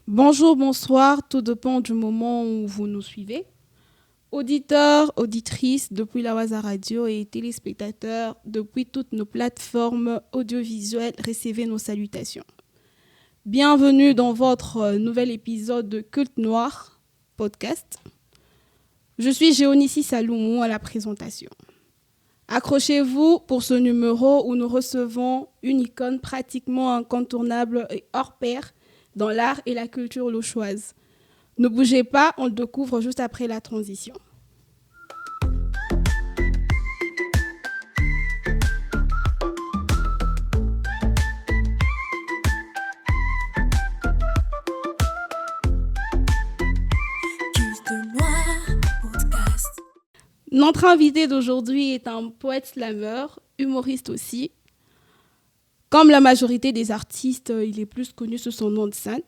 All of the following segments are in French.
Bonjour, bonsoir, tout dépend du moment où vous nous suivez. Auditeurs, auditrices depuis la Waza Radio et téléspectateurs depuis toutes nos plateformes audiovisuelles, recevez nos salutations. Bienvenue dans votre nouvel épisode de Culte Noir podcast. Je suis Géonissi Saloumou à la présentation. Accrochez-vous pour ce numéro où nous recevons une icône pratiquement incontournable et hors pair dans l'art et la culture lochoise. Ne bougez pas, on le découvre juste après la transition. Notre invité d'aujourd'hui est un poète slammer, humoriste aussi. Comme la majorité des artistes, il est plus connu sous son nom de scène.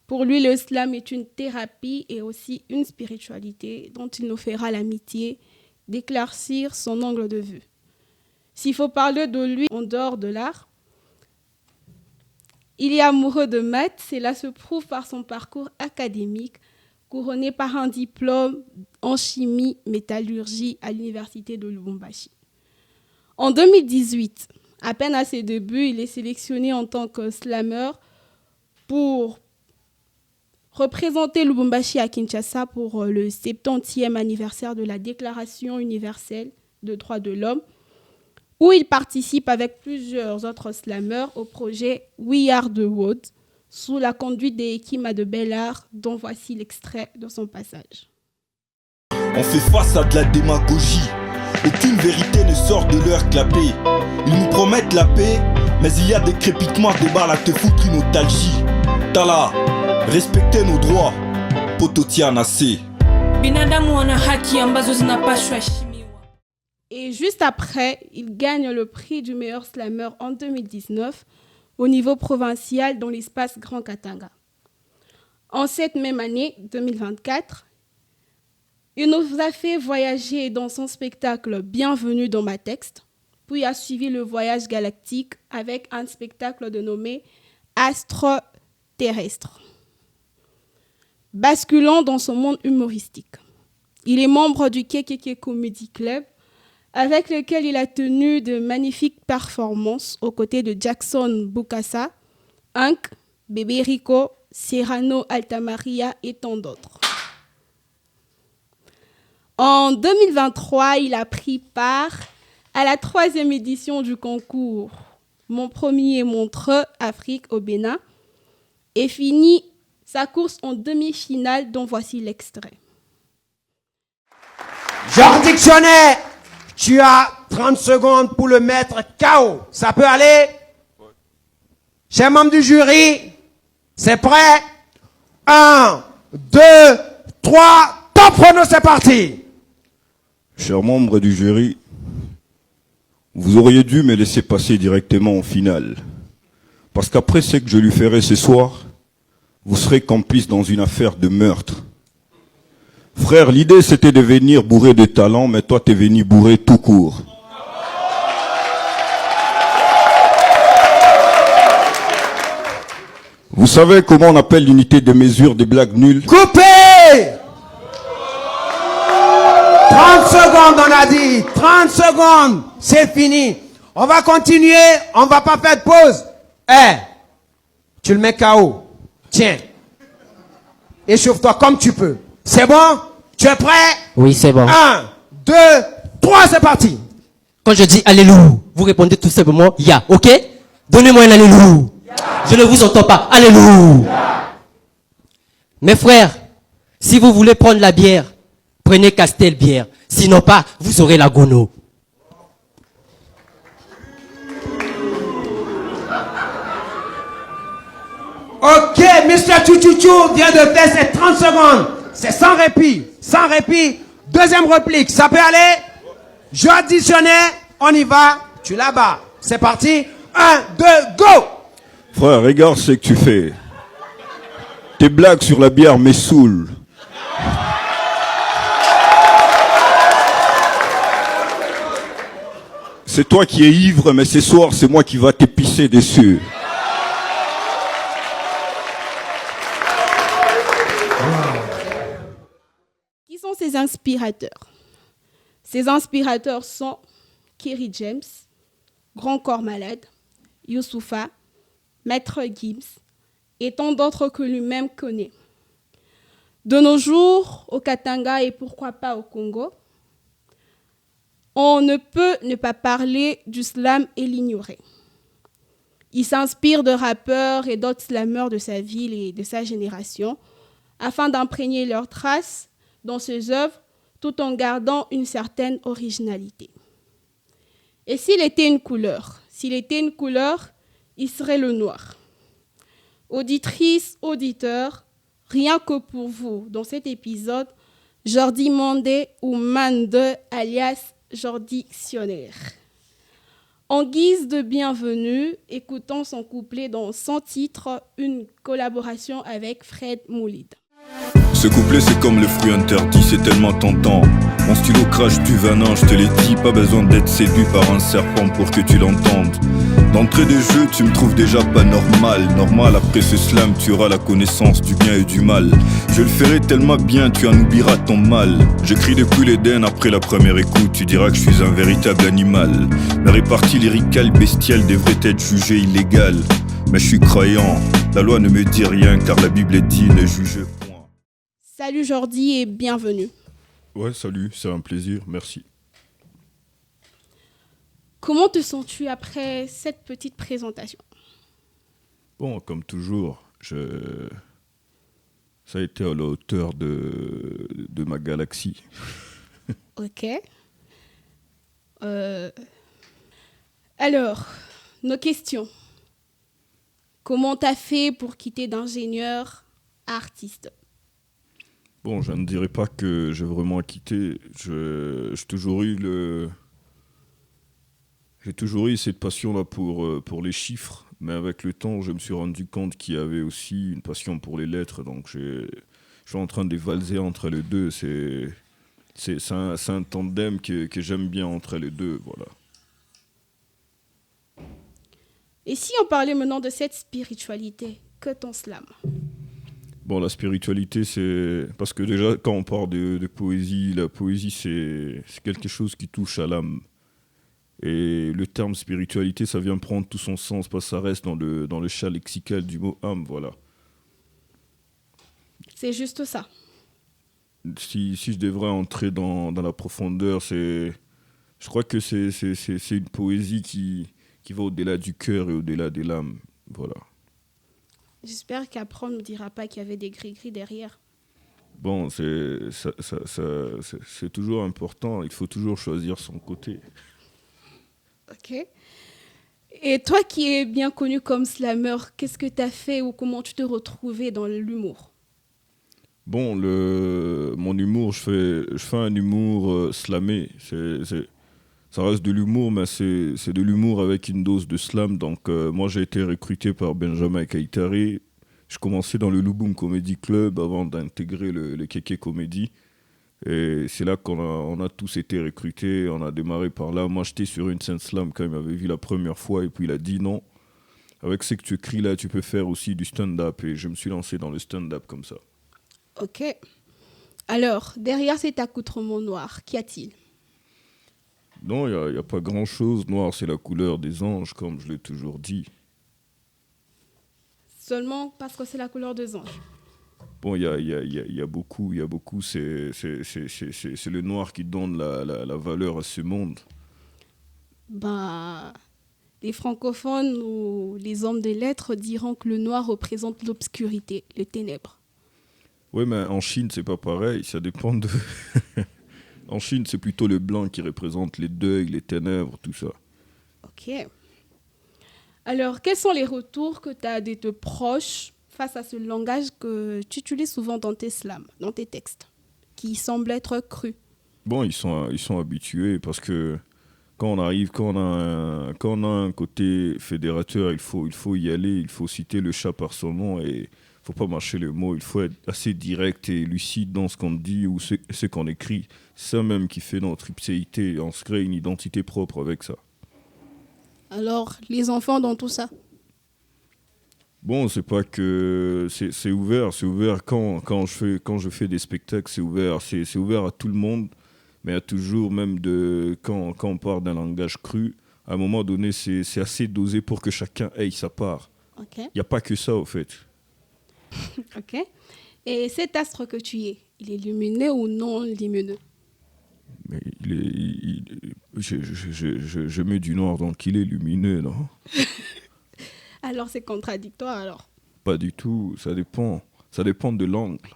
Pour lui, le slam est une thérapie et aussi une spiritualité dont il nous fera l'amitié d'éclaircir son angle de vue. S'il faut parler de lui en dehors de l'art, il est amoureux de maths, cela se prouve par son parcours académique, couronné par un diplôme en chimie métallurgie à l'université de Lubumbashi. En 2018, à peine à ses débuts, il est sélectionné en tant que slammer pour représenter Lubumbashi à Kinshasa pour le 70e anniversaire de la Déclaration universelle des droits de l'homme, où il participe avec plusieurs autres slammers au projet We Are the World, sous la conduite des Kima de Bellard, dont voici l'extrait de son passage. On fait face à de la démagogie. Aucune vérité ne sort de leur clapet. Ils nous promettent la paix, mais il y a des crépitements, des balles à te foutre une nostalgie. Tala, respectez nos droits. Pototia Nassé. Et juste après, il gagne le prix du meilleur slammer en 2019 au niveau provincial dans l'espace Grand Katanga. En cette même année, 2024, il nous a fait voyager dans son spectacle Bienvenue dans ma texte, puis a suivi le voyage galactique avec un spectacle dénommé Astre terrestre. Basculant dans son monde humoristique. Il est membre du KKK Comedy Club, avec lequel il a tenu de magnifiques performances aux côtés de Jackson Bukasa, Hank, Bébé Rico, Serrano Altamaria et tant d'autres. En 2023, il a pris part à la 3e édition du concours Mon premier Montreux Afrique au Bénin et finit sa course en demi-finale dont voici l'extrait. Genre dictionnaire, tu as 30 secondes pour le mettre KO. Ça peut aller? Chers membres du jury, c'est prêt? 1, 2, 3, top chrono, c'est parti! Chers membres du jury, vous auriez dû me laisser passer directement en finale. Parce qu'après ce que je lui ferai ce soir, vous serez complice dans une affaire de meurtre. Frère, l'idée c'était de venir bourré de talent, mais toi t'es venu bourré tout court. Vous savez comment on appelle l'unité de mesure des blagues nulles? Coupé! 30 secondes, on a dit. 30 secondes, c'est fini. On va continuer, on va pas faire de pause. Tu le mets KO. Tiens. Échauffe-toi comme tu peux. C'est bon? Tu es prêt? Oui, c'est bon. 1, 2, 3, c'est parti. Quand je dis Alléluia, vous répondez tout simplement Ya, ok? Donnez-moi un Alléluia. Je ne vous entends pas. Alléluia. Mes frères, si vous voulez prendre la bière, prenez Castel bière. Sinon pas, vous aurez la gono. Ok, Mr. Chouchouchou vient de faire ses 30 secondes. C'est sans répit. Sans répit. Deuxième réplique. Ça peut aller? Je additionnais. On y va. Tu là-bas. C'est parti. 1, 2, go! Frère, regarde ce que tu fais. Tes blagues sur la bière me saoulent. C'est toi qui es ivre, mais ce soir, c'est moi qui va t'épicer dessus. ses inspirateurs? Ses inspirateurs sont Kerry James, Grand Corps Malade, Youssoupha, Maître Gims et tant d'autres que lui-même connaît. De nos jours, au Katanga et pourquoi pas au Congo, on ne peut ne pas parler du slam et l'ignorer. Il s'inspire de rappeurs et d'autres slameurs de sa ville et de sa génération afin d'imprégner leurs traces dans ses œuvres tout en gardant une certaine originalité. Et s'il était une couleur, il serait le noir. Auditrices, auditeurs, rien que pour vous, dans cet épisode, Jordi Mondé ou Mande alias Jordi Dictionnaire. En guise de bienvenue, écoutons son couplet dans son titre, une collaboration avec Fred Moulid. Ce couplet c'est comme le fruit interdit, c'est tellement tentant. Mon stylo crache du venin, je te l'ai dit, pas besoin d'être séduit par un serpent pour que tu l'entendes. D'entrée de jeu, tu me trouves déjà pas normal après ce slam, tu auras la connaissance du bien et du mal. Je le ferai tellement bien, tu en oublieras ton mal. J'écris depuis l'Éden, après la première écoute, tu diras que je suis un véritable animal. La répartie lyricale bestiale devrait être jugée illégale. Mais je suis croyant, la loi ne me dit rien car la Bible dit ne juge point. Salut Jordi et bienvenue. Ouais, salut, c'est un plaisir, merci. Comment te sens-tu après cette petite présentation? Bon, comme toujours, ça a été à la hauteur de ma galaxie. Ok. Alors, nos questions. Comment t'as fait pour quitter d'ingénieur à artiste? Bon, je ne dirais pas que j'ai vraiment quitté. J'ai toujours eu cette passion-là pour les chiffres, mais avec le temps, je me suis rendu compte qu'il y avait aussi une passion pour les lettres. Donc, je suis en train de valser entre les deux. C'est un tandem que j'aime bien entre les deux, voilà. Et si on parlait maintenant de cette spiritualité, que ton slam? Bon, la spiritualité, c'est... Parce que déjà, quand on parle de poésie, la poésie, c'est quelque chose qui touche à l'âme. Et le terme spiritualité, ça vient prendre tout son sens, parce que ça reste dans le champ lexical du mot âme, voilà. C'est juste ça. Si je devrais entrer dans la profondeur, je crois que c'est une poésie qui va au-delà du cœur et au-delà de l'âme, voilà. J'espère qu'après on ne me dira pas qu'il y avait des gris-gris derrière. Bon, c'est toujours important, il faut toujours choisir son côté. Ok. Et toi qui es bien connu comme slammer, qu'est-ce que tu as fait ou comment tu te retrouvais dans l'humour? Bon, mon humour, je fais un humour slamé. Ça reste de l'humour, mais c'est de l'humour avec une dose de slam. Donc, moi, j'ai été recruté par Benjamin Kaitari. Je commençais dans le Louboum Comedy Club avant d'intégrer le Kéké Comedy. Et c'est là qu'on a tous été recrutés. On a démarré par là. Moi, j'étais sur une scène slam quand il m'avait vu la première fois. Et puis, il a dit non. Avec ce que tu écris là, tu peux faire aussi du stand-up. Et je me suis lancé dans le stand-up comme ça. Ok. Alors, derrière cet accoutrement noir, qu'y a-t-il? Non, il n'y a pas grand-chose. Noir, c'est la couleur des anges, comme je l'ai toujours dit. Seulement parce que c'est la couleur des anges. Bon, il y a beaucoup. C'est le noir qui donne la valeur à ce monde. Ben, les francophones ou les hommes des lettres diront que le noir représente l'obscurité, les ténèbres. Oui, mais en Chine, c'est pas pareil. Ça dépend de... En Chine, c'est plutôt le blanc qui représente les deuils, les ténèbres, tout ça. Ok. Alors, quels sont les retours que tu as de tes proches face à ce langage que tu utilises souvent dans tes slams, dans tes textes, qui semble être cru? Bon, ils sont habitués parce que quand on a un côté fédérateur, il faut y aller, il faut citer le chat par son nom et il ne faut pas mâcher le mot, il faut être assez direct et lucide dans ce qu'on dit ou ce qu'on écrit. C'est ça même qui fait notre ipséité, on se crée une identité propre avec ça. Alors, les enfants dans tout ça? Bon, c'est pas que c'est ouvert, quand je fais des spectacles, c'est ouvert à tout le monde, mais à toujours même quand on part d'un langage cru, à un moment donné, c'est assez dosé pour que chacun ait sa part. Ok, Il n'y a pas que ça au fait. ok. Et cet astre que tu es, il est lumineux ou non lumineux? Mais je mets du noir donc il est lumineux, non? Alors c'est contradictoire alors. Pas du tout, ça dépend de l'angle.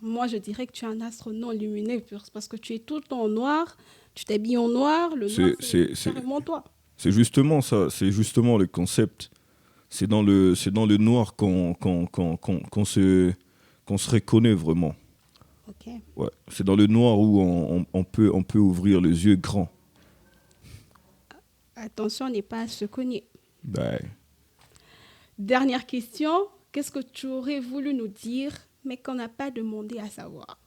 Moi je dirais que tu es un astre non lumineux parce que tu es tout en noir, tu t'habilles en noir, le noir c'est carrément toi. C'est justement ça, c'est justement le concept. C'est dans le noir qu'on se reconnaît vraiment. Ok. Ouais. C'est dans le noir où on peut ouvrir les yeux grands. Attention, on n'est pas à se cogner. Ben, Dernière question, qu'est-ce que tu aurais voulu nous dire mais qu'on n'a pas demandé à savoir?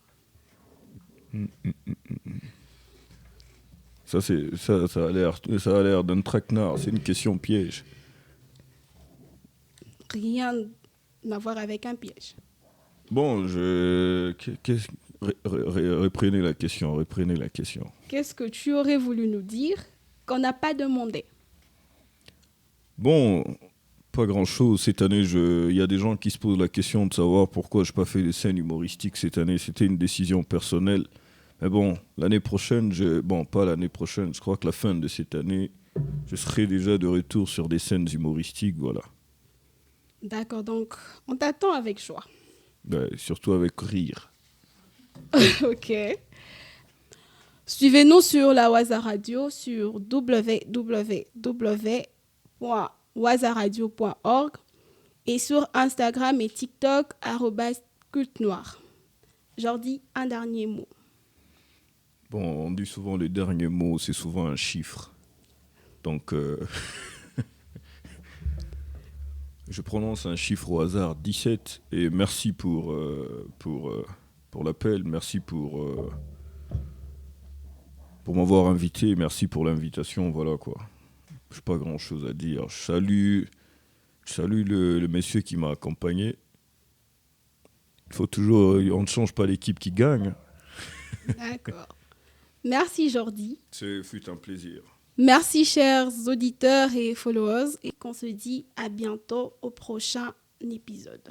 ça a l'air d'un traquenard. C'est une question piège. Rien à voir avec un piège. Bon, reprenez la question, reprenez la question. Qu'est-ce que tu aurais voulu nous dire qu'on n'a pas demandé? Bon, pas grand-chose. Cette année, il y a des gens qui se posent la question de savoir pourquoi je n'ai pas fait de scènes humoristiques cette année. C'était une décision personnelle. Mais bon, l'année prochaine, pas l'année prochaine, je crois que la fin de cette année, je serai déjà de retour sur des scènes humoristiques, voilà. D'accord, donc on t'attend avec joie. Ouais, surtout avec rire. Ok. Suivez-nous sur la Waza Radio sur www.wazaradio.org et sur Instagram et TikTok @cultenoir. Jordi, un dernier mot. Bon, on dit souvent le dernier mot, c'est souvent un chiffre. Donc, je prononce un chiffre au hasard, 17. Et merci pour l'appel, merci pour m'avoir invité, merci pour l'invitation, voilà quoi. Je n'ai pas grand-chose à dire. Je salue le monsieur qui m'a accompagné. Il faut toujours, on ne change pas l'équipe qui gagne. D'accord. Merci Jordi. Ce fut un plaisir. Merci chers auditeurs et followers et qu'on se dit à bientôt au prochain épisode.